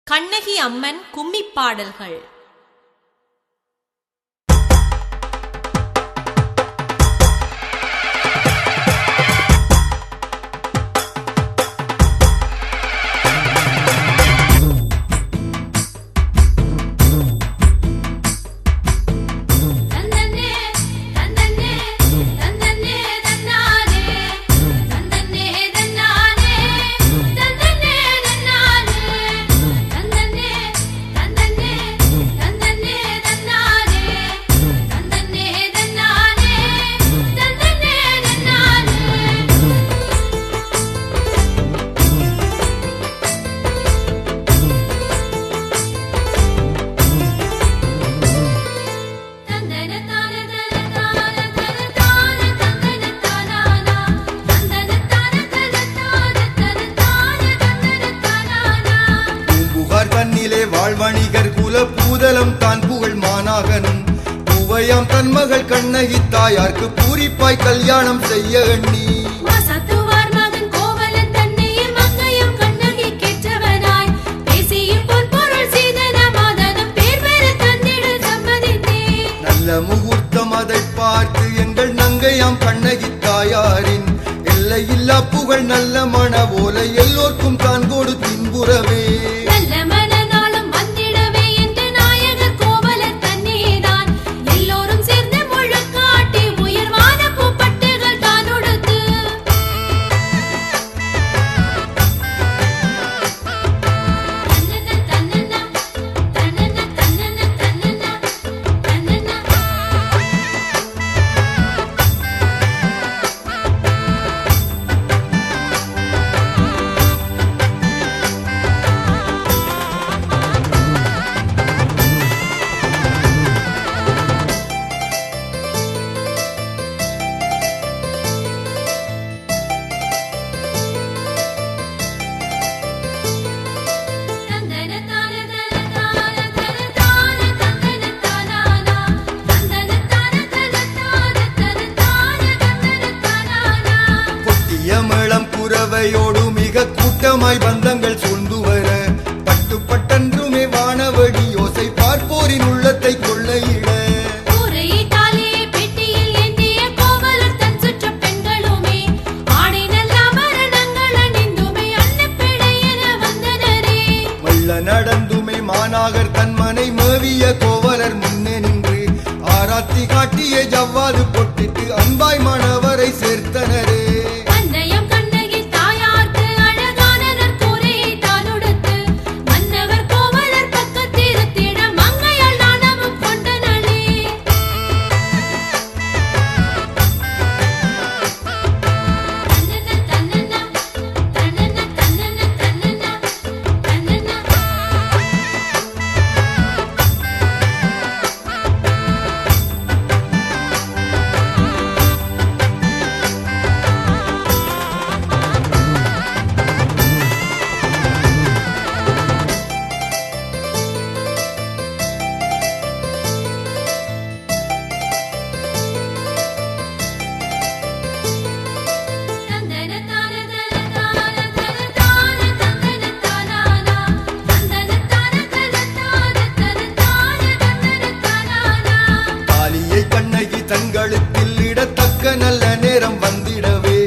கண்ணகி அம்மன் கும்மிப் பாடல்கள். வாழ்வணிகர் குல பூதலம் தான் புகழ் மாநாகனும் பூவையாம் தன் மகள் கண்ணகி தாயார்க்கு பூரிப்பாய் கல்யாணம் செய்ய எண்ணி நல்ல முகூர்த்தம் அதை பார்த்து எங்கள் நங்கையாம் கண்ணகி தாயாரின் எல்லையில்லா புகழ் நல்ல மன போல எல்லோர்க்கும் தான் கொடு தின்புறவே குறவையோடு மிக கூட்டமாய் பந்தங்கள் சூழ்ந்து வர பட்டுப்பட்டன்றுமே வானவடி யோசை பார்ப்போரின் உள்ளத்தை கொள்ளையிட மெல்ல நடந்துமே மாநாகர் தன்மனை மேவிய கோவலர் முன்னே நின்று ஆராத்தி காட்டிய ஜவ்வாது பொட்டிட்டு அன்பாய் மாணவரை சேர்த்தனரே. தங்களுக்கு இடத்தக்க நல்ல நேரம் வந்திடவே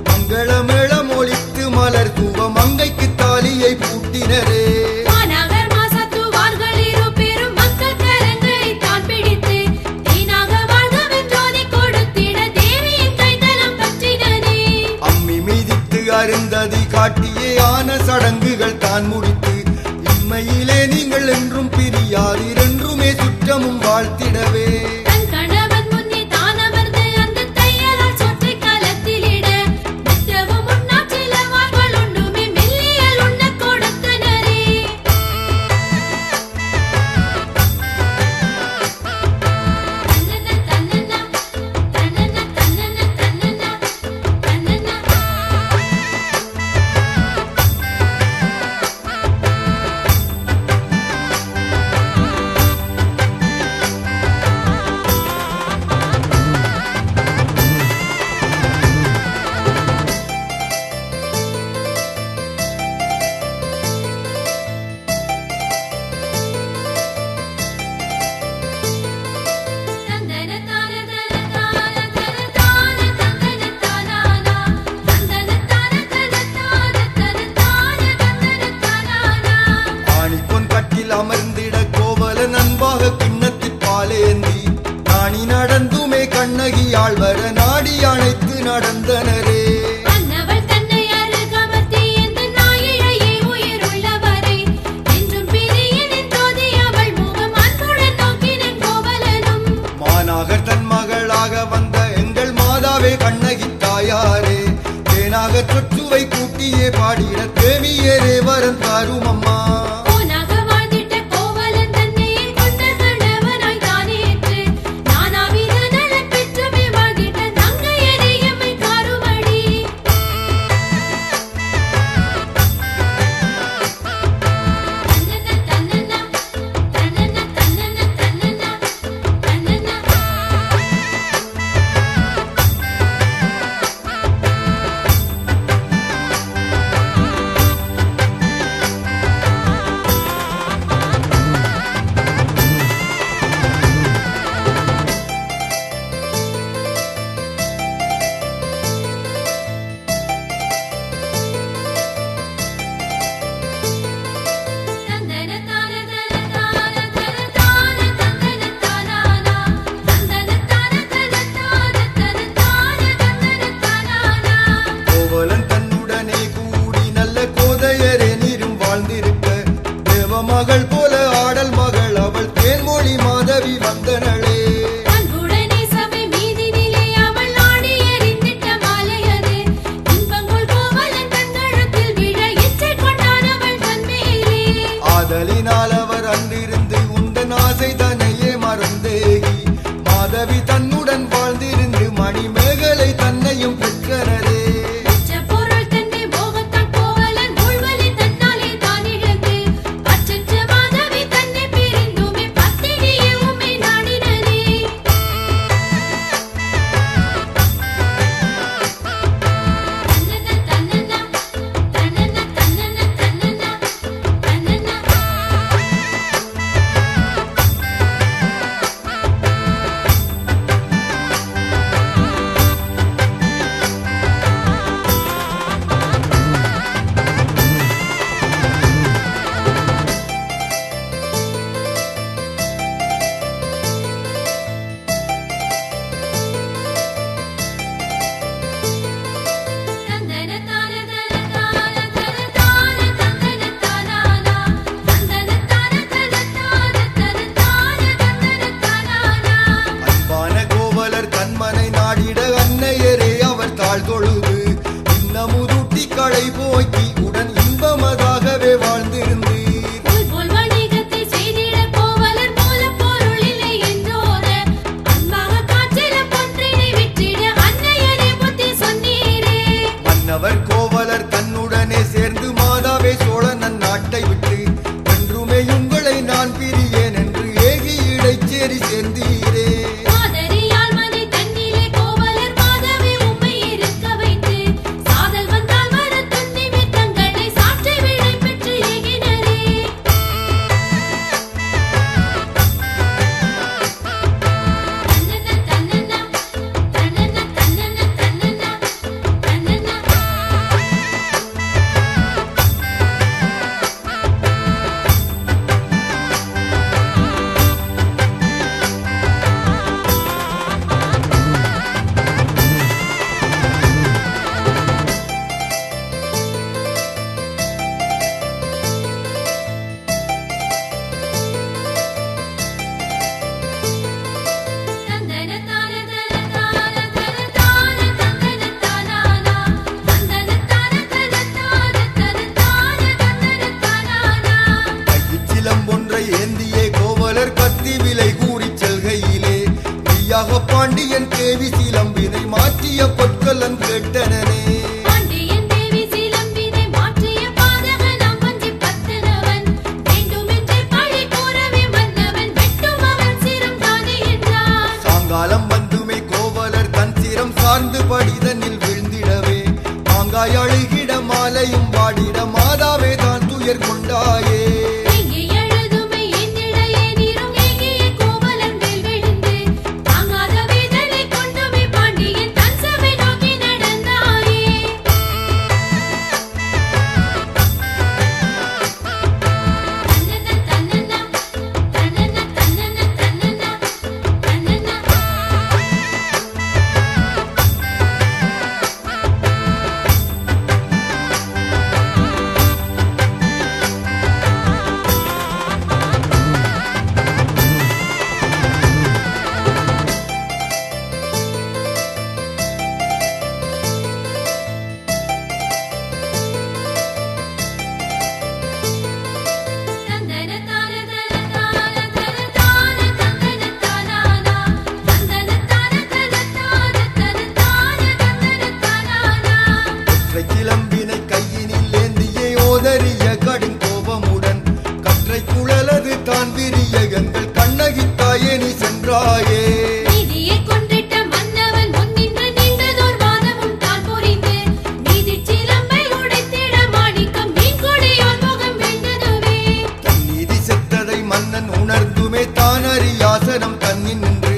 மங்களமேளம் ஒலித்து மலர் தூவ மங்கைக்கு தாலியை பூட்டினரே. அம்மி மீதித்து அருந்ததி காட்டியே ஆன சடங்குகள் தான் முடித்து இம்மையிலே நீங்கள் என்றும் பிரியாதீர் என்றுமே சுற்றமும் வாழ்த்திடவே மகள் போல ஆடல் மகள் அவள் தேன்மொழி மாதவி வந்தனளே. அன்புடனே சபை மீதினிலே அவள் ஆடி எறிந்திட்ட மாலையது. இன்பங்கள் கோவலன் கண்கழுத்தில் விழ இச்சை கொண்டான் அவள் தன்மேலே. ஆதலினால் அவர் அன்றிருந்து உந்தன் ஆசை தன்னையே மறந்தேகி மாதவி தன்னுடன் வாழ்ந்திருந்து மணிமேகலை தன்னையும் பெற்றனரே. உச்ச பொருள் தன்னை போகத்தான் கோவலன் மூழ்வலி தன்னாலே தான் இழந்து அச்சற்ற மாதவி தன்னை பிரிந்துமே பத்தினியே உம்மை நாடினரே. தன்னன தன்னன தன்னன தன்னன தன்னன தன்னன தந்தன தான தன தான தன தான தந்தன தானானா தந்தன தான தன தான தன தான தந்தன தானானா. அன்பான கோவலர் தன்மனை நாடிட அன்னையரே அவர் தாழ் தொழுது இன்னமுதூட்டி களை போக்கி உடன் இன்பமதாகவே வாழ்ந்திருந்தீர். போல் வணிகத்தை செய்திட கோவலர் மூலப் பொருள் இல்லை என்றோர அன்பாக காற்றில பொன்றினை விற்றிட அன்னையரே புத்தி சொன்னீரே. மன்னவர் கோவலர் தன்னுடனே சேர்ந்து மாதாவே சோழனன் நாட்டை விட்டு என்றுமே உங்களை நான் பிரியேன் என்று ஏகி இடைச்சேரி சேர்ந்தீரே. மாதரியால் மதி தன்னிலே கோவலர் மாதவி உம்மை இருக்க வைத்து சாதல் வந்தால் வர துன்னிமே தங்களை சாற்றி விடை பெற்று ஏகினரே. தன்னன தன்னன தன்னன தன்னன தன்னன தன்னன தந்தன தான தன தான தன தான தந்தன தானானா தந்தன தான தன தான தன தான தந்தன தானானா. கையில் சிலம்பொன்றை ஏந்தியே கோவலர் கத்தி விலை கூறிச் செல்கையிலே மெய்யாக பாண்டியன் தேவி சிலம்பினை மாற்றிய பொற்கலன் கேட்டனனே. பாண்டியன் தேவி சிலம்பினை மாற்றிய பாதகனாம் வஞ்சி பத்தனவன் வேண்டுமென்றே பழி கூறவே மன்னவன் வெட்டும் அவன் சிரம் தானே என்றான். சாங்காலம் வந்துமே கோவலர் தன் சிரம் சார்ந்து படிதனில் வீழ்ந்திடவே மாங்காய் அழுகிட மாலையும் வாடிட மாதாவே தான் துயர் கொண்டாயே. எங்கே எழுதுமை என்னிடையே நீரும் ஏகிய கோவலன் மேல் விழுந்து தாங்காத வேதனை கொண்டுமே பாண்டியன் தன் சபை நோக்கி நடந்தாயே. தன்னன தன்னன தன்னன தன்னன தன்னன தன்னன தந்தன தான தன தான தன தான தந்தன தானானா தந்தன தான தன தான தன தான தந்தன தானானா. ஒற்றை சிலம்பினை கையினில் ஏந்தியே ஓதறிய கடும் கோபமுடன் கற்றை குழலது தான் விரிய எங்கள் கண்ணகித்தாயே நீ சென்றாயே. நீதியை கொன்றிட்ட மன்னவன் முன்னின்று நின்றதோர் வாதமும் தான் புரிந்து நீதிச் சிலம்பை உடைத்திட மாணிக்கம் மீன்கொடியோர் முகம் வீழ்ந்ததுவே. தன் நீதி செத்ததை மன்னன் உணர்ந்துமே தான் அறியாசனம் தன்னின் நின்று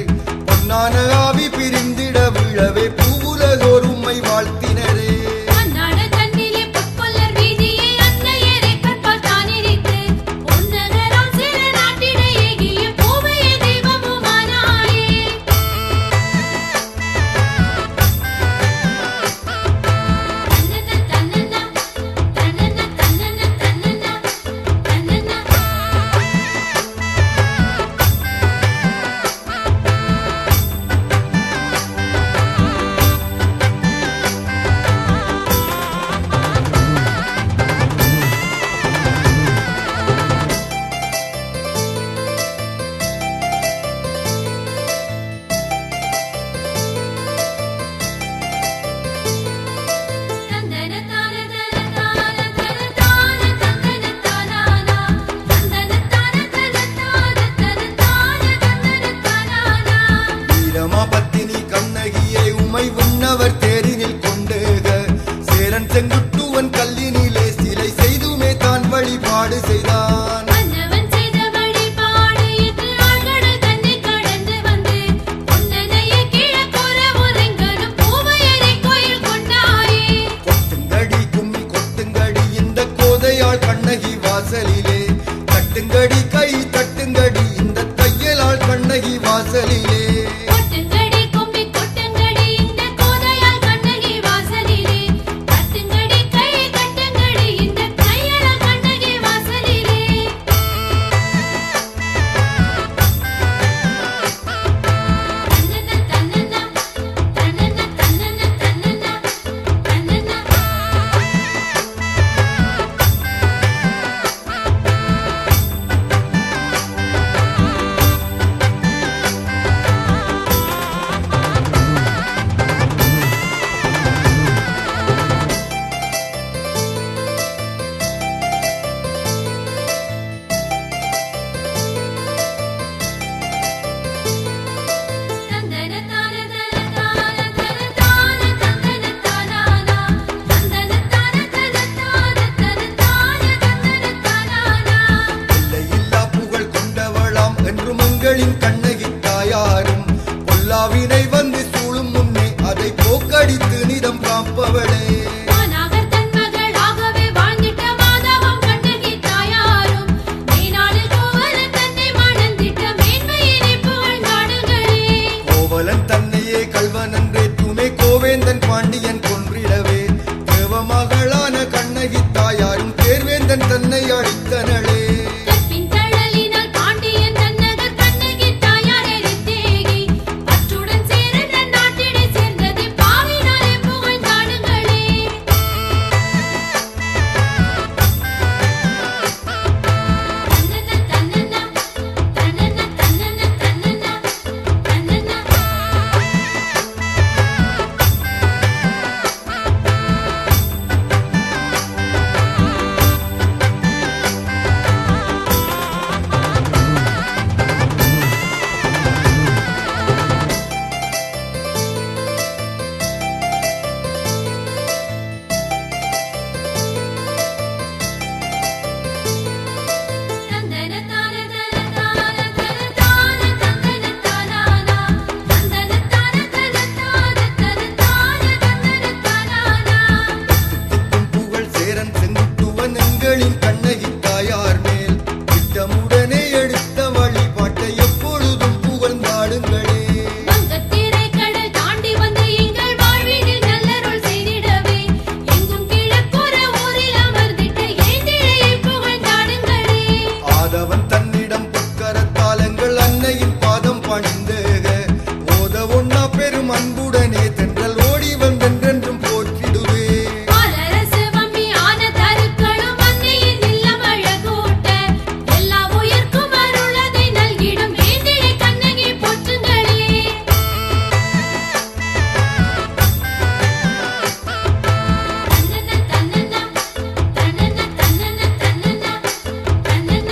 பொன்னான ஆவி பிரிந்திட விழவே பூவுலகோர் உம்மை வாழ்த்தினரே. அந்நாட தன்னிலே பொற்கொல்லர் வீதியை அன்னையரை கற்பால் தான் எரித்து பொன்னகரால் சிற நாட்டிட ஏகிய பூவைய தெய்வமுமானாயே. தட்டுங்கடி கை தட்டுங்கடி இந்த தையலால் கண்ணகி வாசலிலே கொட்டுங்கடி கும்மி கொட்டுங்கடி இந்த கோதையால் கண்ணகி வாசலிலே தட்டுங்கடி கை தட்டுங்கடி இந்த தையலால் கண்ணகி வாசலிலே தன்னன தன்னன தன்னன தன்னன தன்னன தந்தன தான தன தான தன தான தந்தன தானானா தந்தன தான தன தான தன தான தந்தன தானானா எல்லையில்லா புகழ் கொண்டவளாம் என்று மங்களின் கண்ணகி தாயாரும் பொல்லாவினை வந்து சூழும் முன்னே அதை போக்கடித்து நிதம் காப்பவளே மாநகர் தன் மகளாகவே வாழ்ந்திட்ட மாதவம் கண்ணகி தாயாரும் மேனாளில் கோவலன் தன்னை மணந்திட்ட மேன்மையினை புகழ்ந்தாடுகளே கோவலன் தன்னையே கல்வன் என்றேற்றுமே கோவேந்தன் பாண்டியன் கொன்றிடவே தேவமகளான கண்ணகி தாயாரும் தேர்வேந்தன் தன்னை அழித்தனளே கற்பின் தழலினால் பாண்டியன் தன்னகர் கண்ணகி தாயார் எரித்தேகி அற்றுடன் சேர தன் நாட்டிடை சேர்ந்ததை பாவினாலே புகழ்ந்தாடுகளே தன்னன தன்னன தன்னன தன்னன தன்னன தன்னன தந்தன தான தன தான தன தான தந்தன தானானா தந்தன தான தன தான தன தான தந்தன தானானா புகழ் சேரன் செங்குட்டுவன் எங்களின் கண்ணகி தாயார் மேல் திட்டமுடனே எடுத்த வழிபாட்டை எப்பொழுதும் புகழ்ந்தாடுங்களே வங்கத்திரை கடல் தாண்டி வந்து எங்கள் வாழ்வினில் நல்லருள் செய்திடவே எங்கும் கிழக்குற ஊரில் அமர்ந்திட்ட ஏந்திழையை புகழ்ந்தாடுங்களே ஆதவன் தன்னிடம் புக்கரத்தாலங்கள் அன்னையின் பாதம் பணிந்தேக ஓத ஒன்னா பெரும் அன்புடனே தென்றல் ஓடி வந்தென்றென்றும் போற்றிடுவே பாலரசு வம்மி ஆன தருக்களும் அன்னையின் இல்லம் அழகூட்ட எல்லா உயிர்க்கும் அருளதை நல்கிடும் ஏந்திழை கண்ணகி போற்றுங்களே தன்னன தன்னன தன்னன தன்னன தன்னன தன்னன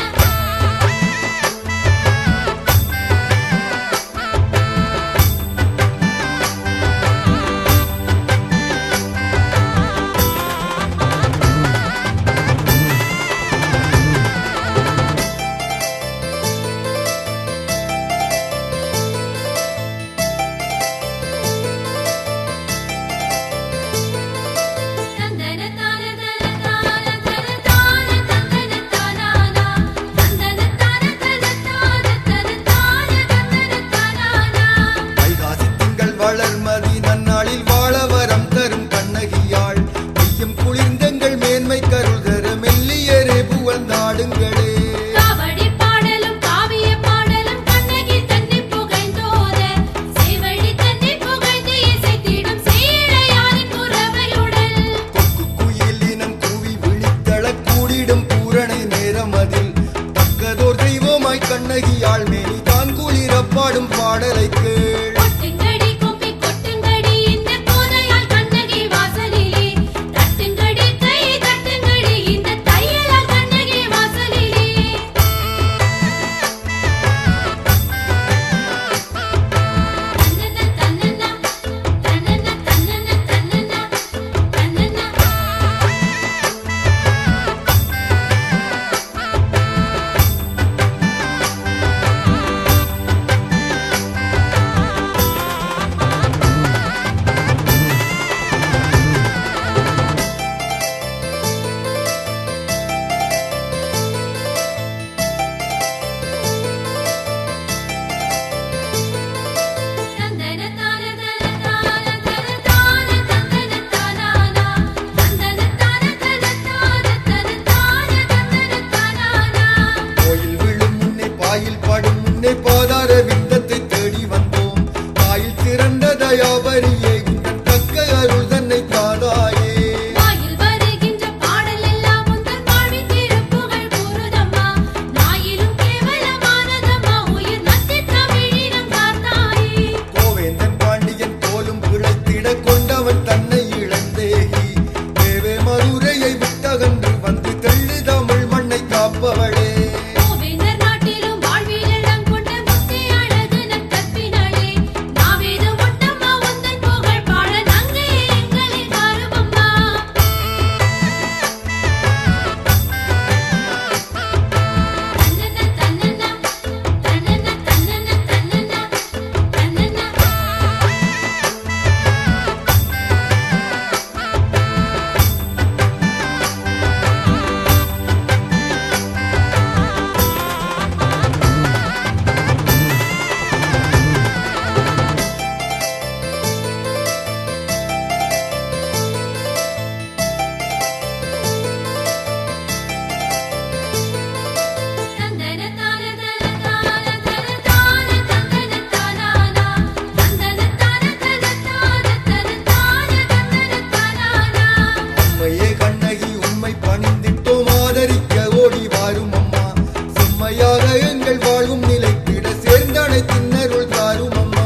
செம்மையாக எங்கள் வாழ்வும் நிலைத்திட சேர்ந்தனை தின்னருள் தாரும் அம்மா.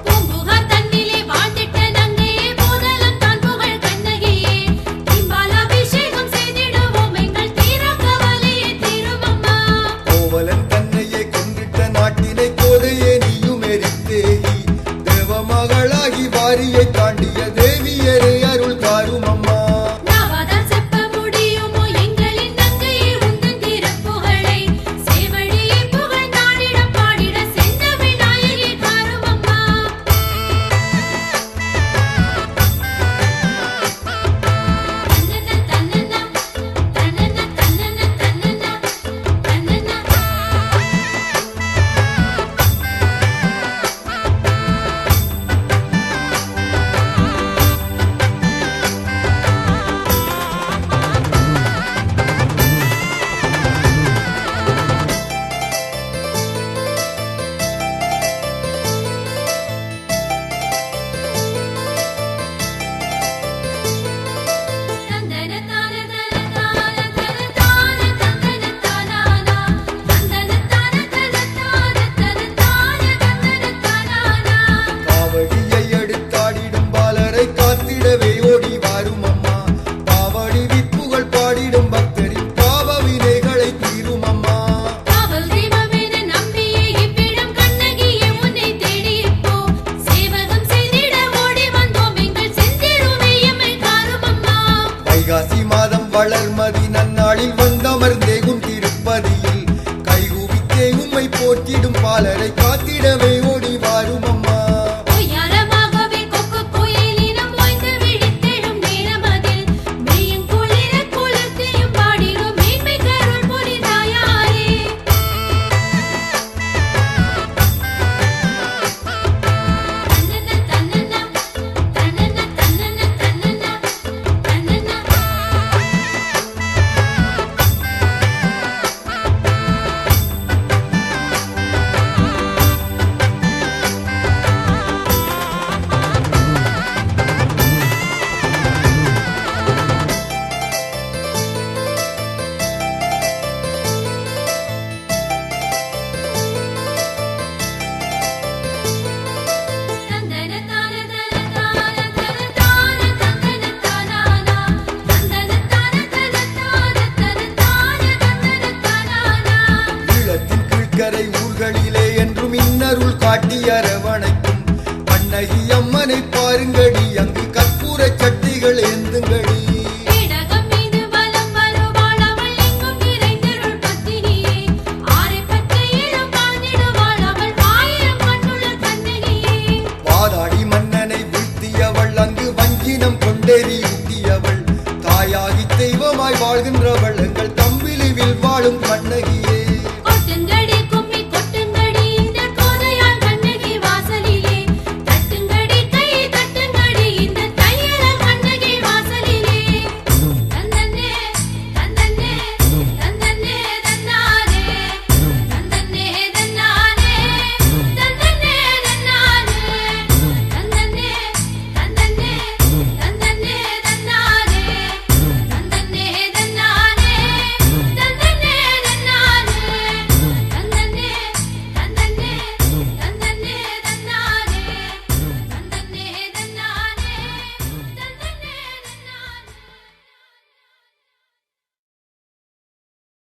பூம்புகார் தன்னிலே வாழ்ந்திட்ட நங்கையே போதலம் தான் புகழ் கண்ணகியே தீம்பாலாபிஷேகம் செய்திடுவோம் எங்கள் தீரா கவலையே தீரும் அம்மா. கோவலன் தன்னையே கொன்றிட்ட நாட்டினை கோதையே நீயும் எரித்தேகி தேவமகளாகி வாரியை தாண்டிய தேவியரே அருள் தாரும் அம்மா. நாவாதால் செப்ப முடியுமோ எங்களின் நங்கையே உந்தன் தீரப்புகழை சேவடியே புகழ் நாடிட பாடிட சென்ற விநாயகி தாரும் அம்மா. தன்னன தன்னன தன்னன தன்னன தன்னன தன்னன தந்தன தான தன தான தன தான தந்தன தானானா தந்தன தான தன தான தன தான தந்தன தானானா. காவடியை எடுத்தாடிடும் பாலரை காத்திடவே ஓடி வாரும் அம்மா. காவடி விப்புகள் பாடிடும் பக்தரின் பாவ வினைகளை தீரும் அம்மா. காவல் தெய்வமென நம்பியே இவ்விடம் கண்ணகியே உன்னை தேடி இப்போ சேவகம் செய்திட ஓடி வந்தோம் எங்கள் செந்திருவே எம்மை தாரும் அம்மா. வைகாசி மாதம் வளர்மதி நன்னாளில் வந்தமர்ந்தேகும் திருப்பதியில் கைகூவித்தே உம்மை போற்றிடும் பாலரை காத்திடவே ஓடி வாரும் அம்மா. பொய்யாரமாகவே கொக்கு கோயிலினம் ஓய்ந்து விழித்தெழும் நேரமதில் மெய்யும் குளிர குளிர்த்தியும் பாடிடும் மேன்மை கருள் புரிதாயாரே. தன்னன தன்னன தன்னன தன்னன தன்னன தன்னன தந்தன தான தன தான தன தான தந்தன தானானா தந்தன தான தன தான தன தான தந்தன தானானா. ஈழத்தின் கீழ்க்கரை ஊர்களிலே என்றும் இன்னருள் காட்டி அரவணை